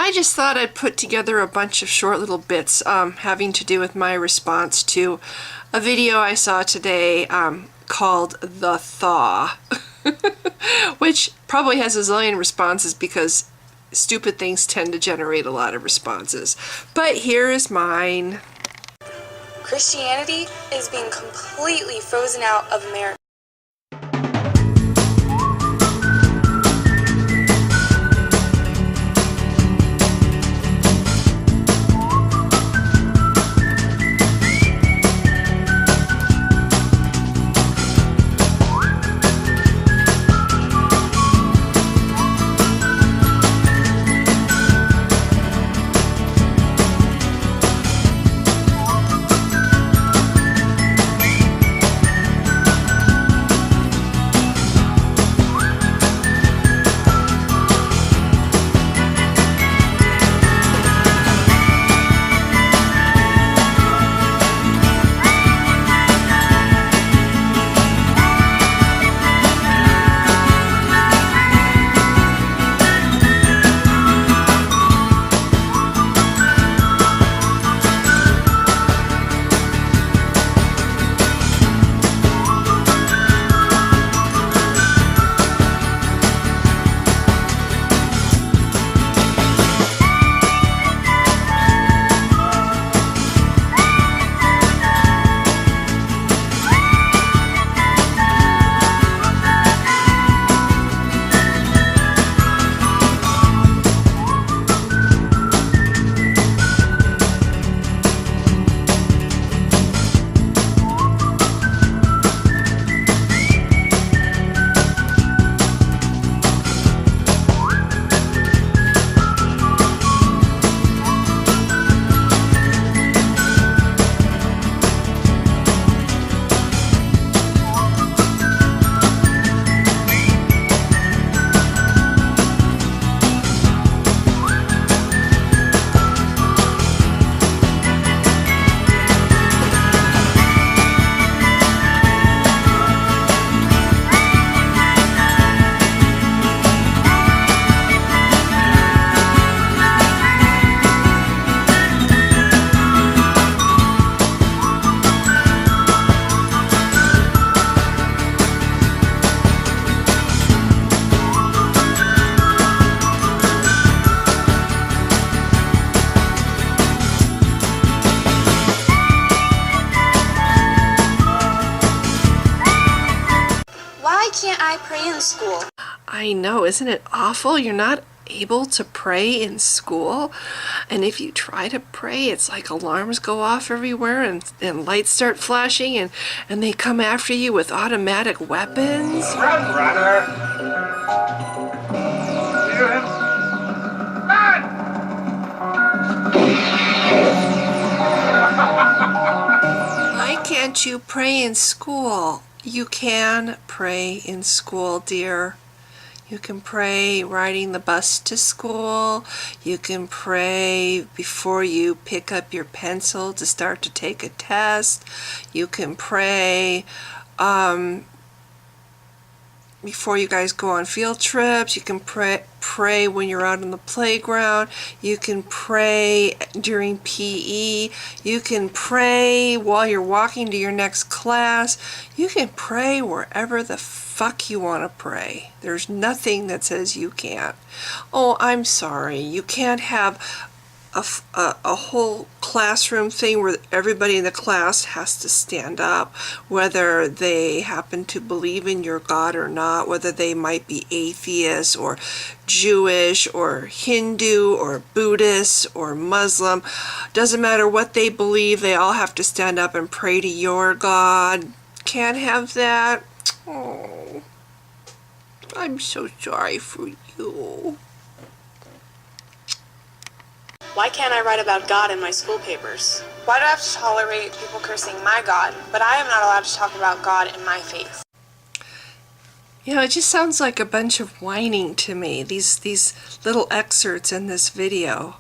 I just thought I'd put together a bunch of short little bits having to do with my response to a video I saw today called The Thaw, which probably has a zillion responses because stupid things tend to generate a lot of responses. But here is mine. Christianity is being completely frozen out of America. Why can't I pray in school? I know, isn't it awful? You're not able to pray in school, and if you try to pray, it's like alarms go off everywhere and lights start flashing and they come after you with automatic weapons. Run, runner! Hear him? Run! Why can't you pray in school? You can pray in school, dear. You can pray riding the bus to school. You can pray before you pick up your pencil to start to take a test. You can pray before you guys go on field trips. You can pray when you're out on the playground. You can pray during PE. You can pray while you're walking to your next class. You can pray wherever the fuck you want to pray. There's nothing that says you can't. Oh, I'm sorry. You can't have a whole classroom thing where everybody in the class has to stand up, whether they happen to believe in your God or not, whether they might be atheist or Jewish or Hindu or Buddhist or Muslim. Doesn't matter what they believe, they all have to stand up and pray to your God. Can't have that. Oh, I'm so sorry for you. Why can't I write about God in my school papers? Why do I have to tolerate people cursing my God, but I am not allowed to talk about God in my faith? You know, it just sounds like a bunch of whining to me, these little excerpts in this video.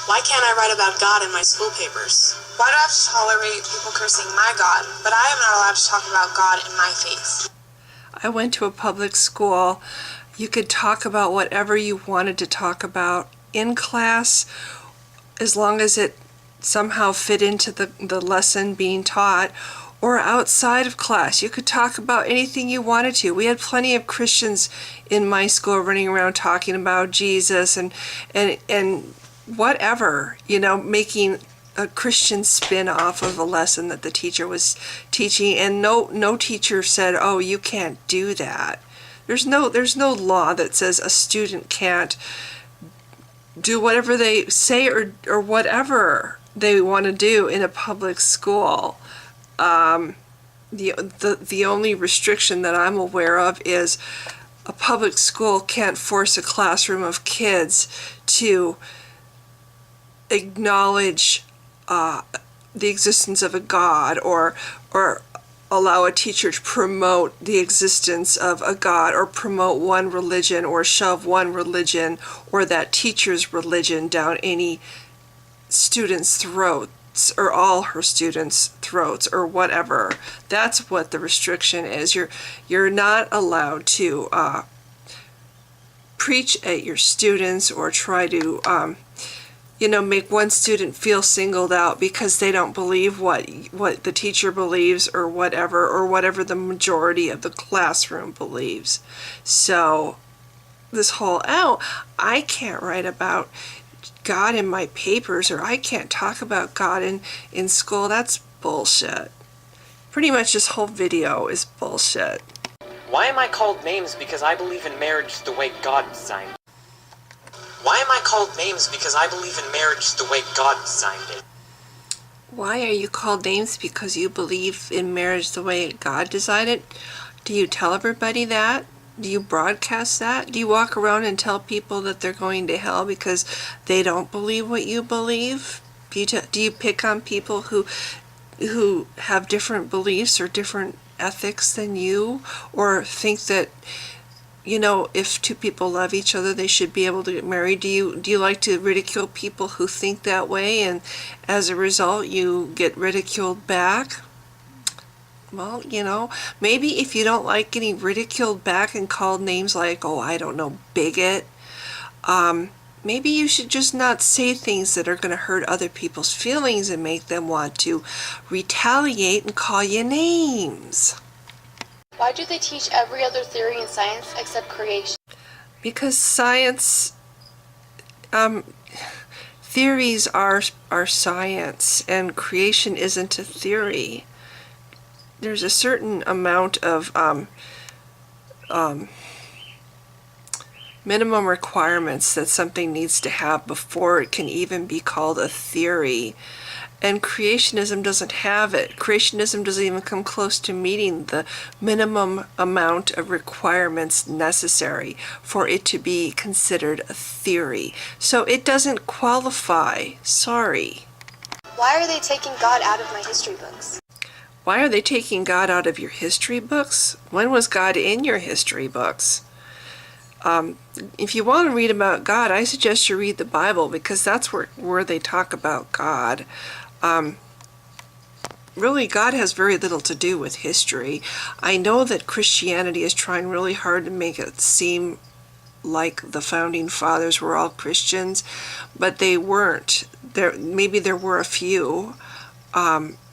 Why can't I write about God in my school papers? Why do I have to tolerate people cursing my God, but I am not allowed to talk about God in my faith? I went to a public school. You could talk about whatever you wanted to talk about in class, as long as it somehow fit into the lesson being taught, or outside of class. You could talk about anything you wanted to. We had plenty of Christians in my school running around talking about Jesus and whatever, making a Christian spin off of a lesson that the teacher was teaching, and no teacher said, "Oh, you can't do that." There's no law that says a student can't do whatever they say or whatever they want to do in a public school. The only restriction that I'm aware of is a public school can't force a classroom of kids to acknowledge the existence of a God, or allow a teacher to promote the existence of a God, or promote one religion, or shove one religion or that teacher's religion down any student's throat, or all her students' throats, or whatever. That's what the restriction is. You're not allowed to preach at your students, or try to make one student feel singled out because they don't believe what the teacher believes, or whatever the majority of the classroom believes. So this whole, I can't write about God in my papers, or I can't talk about God in school, that's bullshit. Pretty much this whole video is bullshit. Why am I called names? Because I believe in marriage the way God designed it. Why am I called names? Because I believe in marriage the way God designed it. Why are you called names? Because you believe in marriage the way God designed it? Do you tell everybody that? Do you broadcast that? Do you walk around and tell people that they're going to hell because they don't believe what you believe? Do you pick on people who have different beliefs or different ethics than you, or think that if two people love each other, they should be able to get married? Do you like to ridicule people who think that way, and as a result you get ridiculed back? Well, maybe if you don't like getting ridiculed back and called names like, bigot, maybe you should just not say things that are going to hurt other people's feelings and make them want to retaliate and call you names. Why do they teach every other theory in science except creation? Because science, theories are science, and creation isn't a theory. There's a certain amount of minimum requirements that something needs to have before it can even be called a theory. And creationism doesn't have it. Creationism doesn't even come close to meeting the minimum amount of requirements necessary for it to be considered a theory. So it doesn't qualify. Sorry. Why are they taking God out of my history books? Why are they taking God out of your history books? When was God in your history books? If you want to read about God, I suggest you read the Bible, because that's where they talk about God. Really, God has very little to do with history. I know that Christianity is trying really hard to make it seem like the founding fathers were all Christians, but they weren't. Maybe there were a few.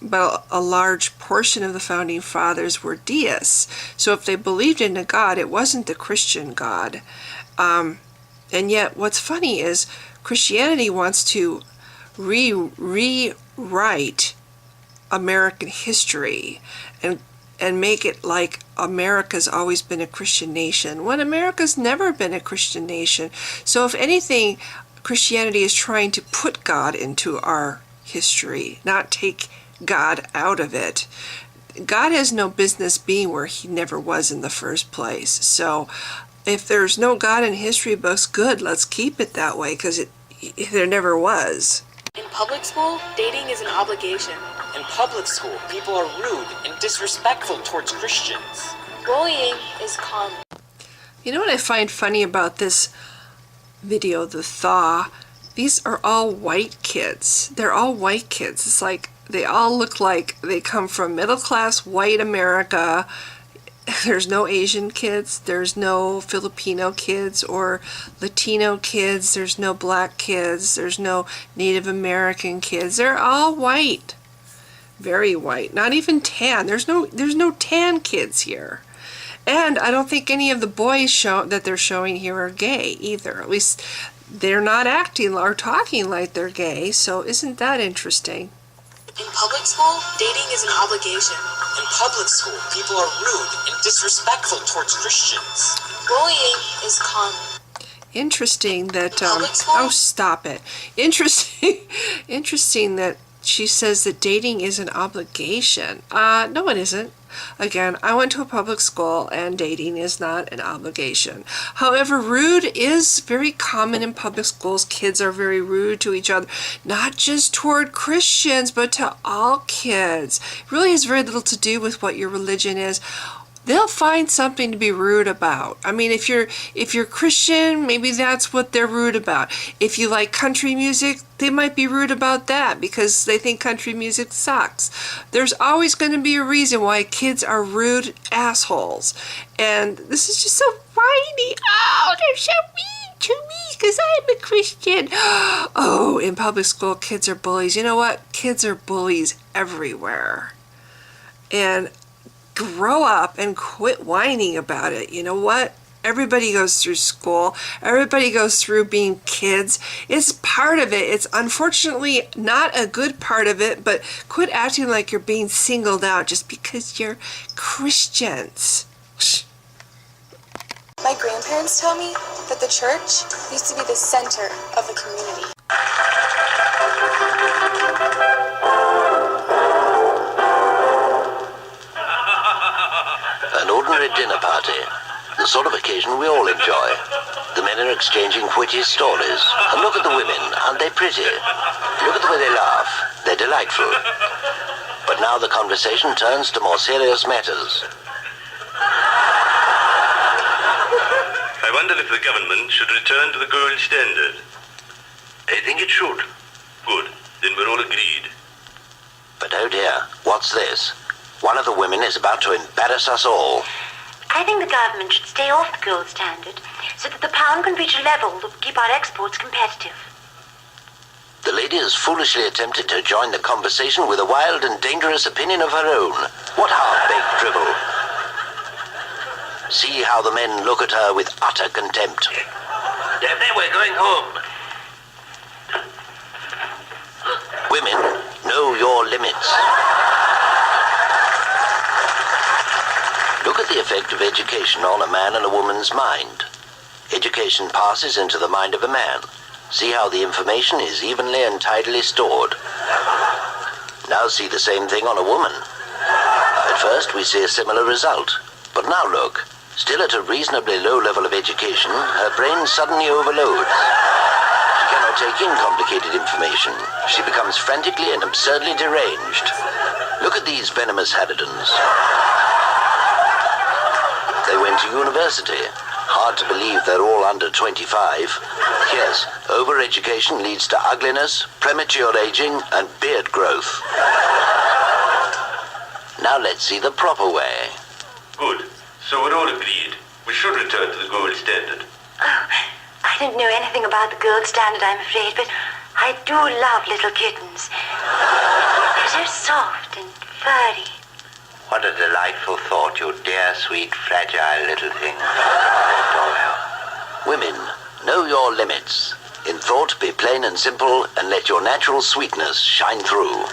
But a large portion of the founding fathers were deists. So if they believed in a God, it wasn't the Christian God. And yet what's funny is Christianity wants to rewrite American history and make it like America's always been a Christian nation, when America's never been a Christian nation. So if anything, Christianity is trying to put God into our history, not take God out of it. God has no business being where he never was in the first place. So if there's no God in history books, good, let's keep it that way, because there never was. In public school, dating is an obligation. In public school, people are rude and disrespectful towards Christians. Bullying is common. You know what I find funny about this video, the THAW? These are all white kids. They're all white kids. It's like they all look like they come from middle-class white America, There's no Asian kids, there's no Filipino kids or Latino kids, there's no black kids, there's no Native American kids. They're all white. Very white. Not even tan. There's no tan kids here. And I don't think any of the boys that they're showing here are gay either. At least they're not acting or talking like they're gay. So isn't that interesting? In public school, dating is an obligation. In public school, people are rude and disrespectful towards Christians. Bullying is common. Interesting that Public school? oh, stop it. Interesting that she says that dating is an obligation. No, it isn't. Again, I went to a public school and dating is not an obligation. However, rude is very common in public schools. Kids are very rude to each other, not just toward Christians, but to all kids. It really has very little to do with what your religion is. They'll find something to be rude about. I mean, if you're Christian, maybe that's what they're rude about. If you like country music, they might be rude about that because they think country music sucks. There's always going to be a reason why kids are rude assholes. And this is just so whiny. Oh, they're so mean to me because I'm a Christian. Oh, in public school, kids are bullies. You know what? Kids are bullies everywhere. And grow up and quit whining about it. You know what? Everybody goes through school. Everybody goes through being kids. It's part of it. It's unfortunately not a good part of it, but quit acting like you're being singled out just because you're Christians. My grandparents tell me that the church used to be the center of the community. An ordinary dinner party, the sort of occasion we all enjoy. The men are exchanging witty stories. And look at the women, aren't they pretty? Look at the way they laugh. They're delightful. But now the conversation turns to more serious matters. I wonder if the government should return to the gold standard. I think it should. Good, then we're all agreed. But oh dear, what's this? One of the women is about to embarrass us all. I think the government should stay off the gold standard so that the pound can reach a level that will keep our exports competitive. The lady has foolishly attempted to join the conversation with a wild and dangerous opinion of her own. What half-baked drivel. See how the men look at her with utter contempt. Then we're going home. Women, know your limits. Look at the effect of education on a man and a woman's mind. Education passes into the mind of a man. See how the information is evenly and tidily stored. Now see the same thing on a woman. At first we see a similar result. But now look, still at a reasonably low level of education, her brain suddenly overloads. She cannot take in complicated information. She becomes frantically and absurdly deranged. Look at these venomous harridans. They went to university. Hard to believe they're all under 25. Yes, overeducation leads to ugliness, premature aging, and beard growth. Now let's see the proper way. Good, so we're all agreed. We should return to the gold standard. Oh, I don't know anything about the gold standard, I'm afraid, but I do love little kittens. They're so soft and furry. What a delightful thought, you dear, sweet, fragile little thing. Women, know your limits. In thought, be plain and simple, and let your natural sweetness shine through.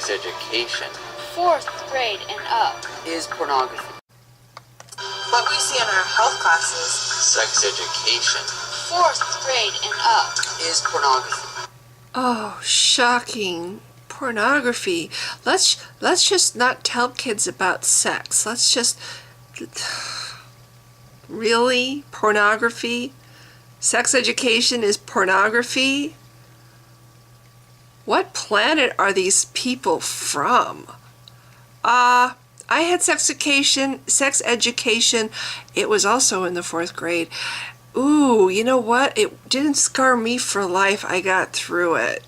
Sex education 4th grade and up. is pornography. What we see in our health classes. Sex education 4th grade and up. is pornography. Oh, shocking. Pornography. Let's just not tell kids about sex. Let's just... Really? Pornography? Sex education is pornography? What planet are these people from? I had sex education. It was also in the 4th grade. Ooh, you know what? It didn't scar me for life. I got through it.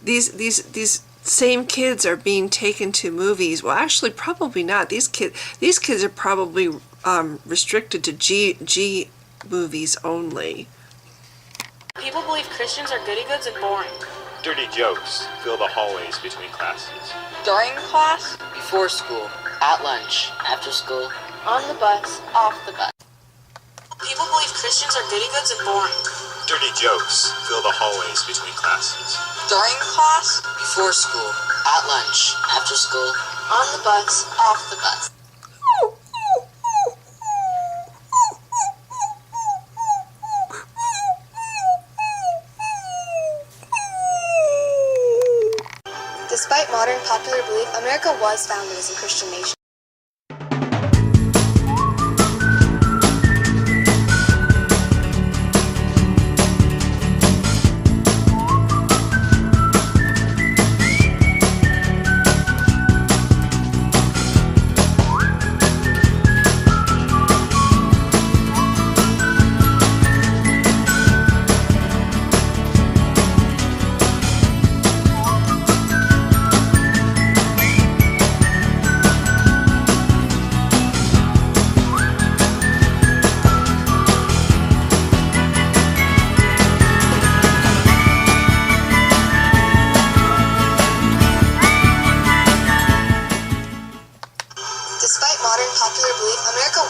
These same kids are being taken to movies. Well, actually, probably not. These kids are probably restricted to G movies only. People believe Christians are goody-goods and boring. Dirty jokes fill the hallways between classes. During class, Before school, at lunch, after school. On the bus, off the bus. people believe Christians are goody-goods and boring. Dirty jokes fill the hallways between classes. During class, Before school, at lunch, after school. On the bus, off the bus. despite modern popular belief, America was founded as a Christian nation.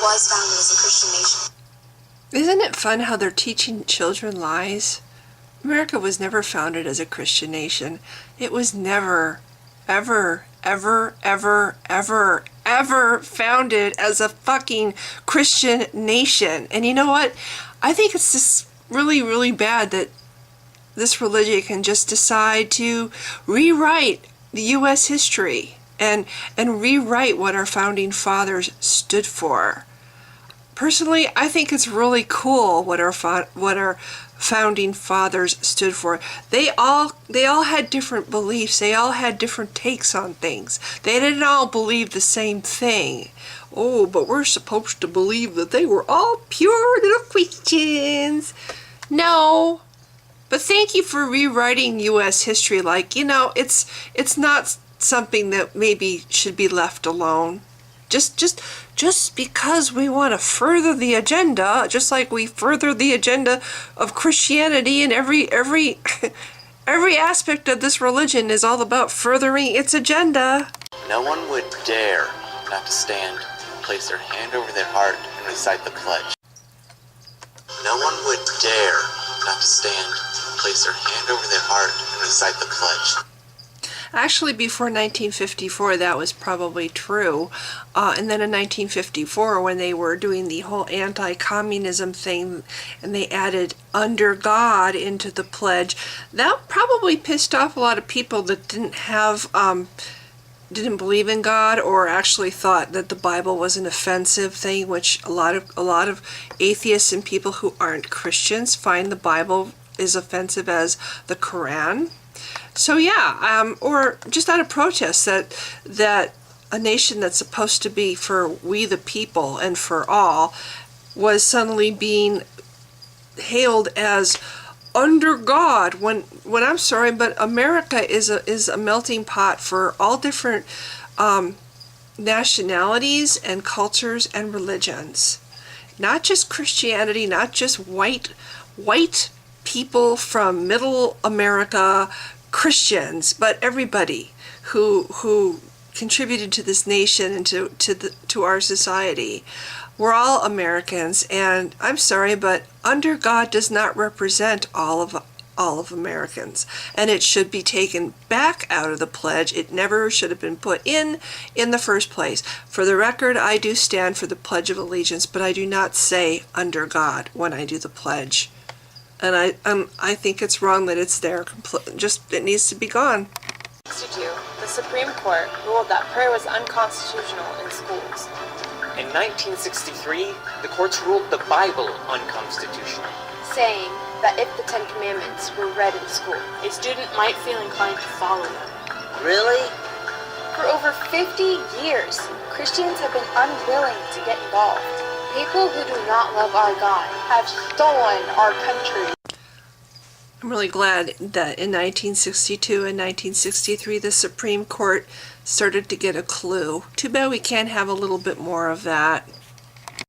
Was founded as a Christian nation. Isn't it fun how they're teaching children lies? America was never founded as a Christian nation. It was never, ever, ever, ever, ever, ever founded as a fucking Christian nation. And you know what? I think it's just really, really bad that this religion can just decide to rewrite the U.S. history and rewrite what our founding fathers stood for. Personally, I think it's really cool what our founding fathers stood for. They all had different beliefs. They all had different takes on things. They didn't all believe the same thing. Oh, but we're supposed to believe that they were all pure little Christians. No. But thank you for rewriting U.S. history. Like, you know, it's not something that maybe should be left alone. Just because we want to further the agenda, just like we further the agenda of Christianity, and every aspect of this religion is all about furthering its agenda. No one would dare not to stand, place their hand over their heart, and recite the pledge. No one would dare not to stand, place their hand over their heart, and recite the pledge. Actually, before 1954, that was probably true. And then in 1954, when they were doing the whole anti-communism thing, and they added "under God" into the pledge, that probably pissed off a lot of people that didn't believe in God, or actually thought that the Bible was an offensive thing, which a lot of atheists and people who aren't Christians find the Bible is offensive as the Quran. So yeah, or just out of protest that a nation that's supposed to be for we the people and for all was suddenly being hailed as under God, when I'm sorry, but America is a melting pot for all different nationalities and cultures and religions. Not just Christianity, not just white people from middle America, Christians, but everybody who contributed to this nation and to our society. We're all Americans, and I'm sorry, but under God does not represent all of all of Americans, and it should be taken back out of the pledge. It never should have been put in the first place. For the record, I do stand for the Pledge of Allegiance, but I do not say under God when I do the pledge. And I think it's wrong that it's there. It needs to be gone. 1962, the Supreme Court ruled that prayer was unconstitutional in schools. In 1963, the courts ruled the Bible unconstitutional, saying that if the Ten Commandments were read in school, a student might feel inclined to follow them. Really? for over 50 years, Christians have been unwilling to get involved. People who do not love our God have stolen our country. I'm really glad that in 1962 and 1963 the Supreme Court started to get a clue. Too bad we can't have a little bit more of that.